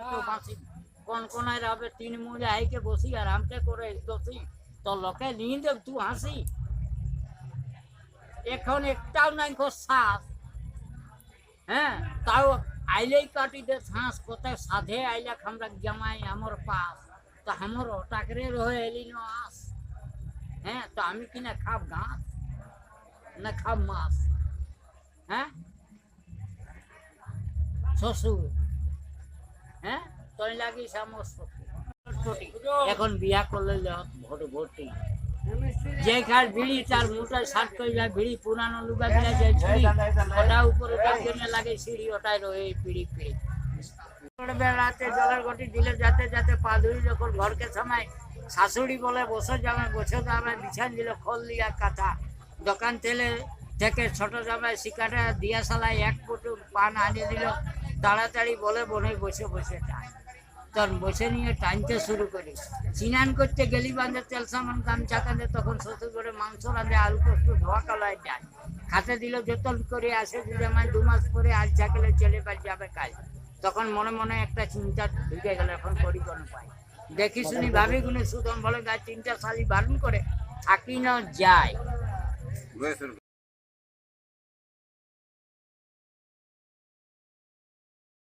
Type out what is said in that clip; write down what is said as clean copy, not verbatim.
একটু বাঁচি কোন কোনায় রবে তিন মূলে আইকে বসি আরামতে করে দোষী তো লোকে নিয়ে দেব তুই হাসি এখন একটাও নাই শ্বাস হ্যাঁ তাও আইলেই কাটি দে শ্বাস কোথায় সাধে আইলা আমরা জামাই আমার পাস তো আমার টাকরে রয়ে এলি না আস হ্যাঁ তো আমি কিনা খাব ঘাস না খাব মাছ হ্যাঁ শ্বশুর হ্যাঁ তোর লাগিস আমার শ্বশুর এখন বিয়া করলে ভর্তি যে খার বিড়ি তার মোটায় সাত করে যায় বিড়ি পুরানো লুগা দিলে যে ছিঁড়ি ওটা উপর ওটার জন্য লাগে সিঁড়ি ওটাই রয়ে পিড়ি পিড়ি বেড়াতে জলের ঘটি দিলে যাতে যাতে পা ধুই যখন ঘরকে সময় শাশুড়ি বলে বসে জামাই বসে জামাই বিছান দিল খোল দিয়া কাঁথা দোকান তেলে থেকে ছোট জামাই শিকাটা দিয়া সালায় এক ফুটু পান আনিয়ে দিল তাড়াতাড়ি বলে বনে বসে বসে টান তখন বসে নিয়ে টানতে শুরু করি স্নান করতে গেলি বাঁধে তেল সামান গামছা কাঁধে তখন শ্বশুর করে মাংস রাঁধে আলু পোস্ত ধোয়া কালায় যায় খাতে দিল যতন করে আসে জামাই 2 মাস পরে আজ চাকলে চলে যাবে কাজ তখন মনে মনে একটা চিন্তা ঢুকে গেল এখন করি কোনো পাই দেখি শুনি ভাবি গুনে সুদম বলে গায়ে 3টা শালি বারণ করে থাকি না যায়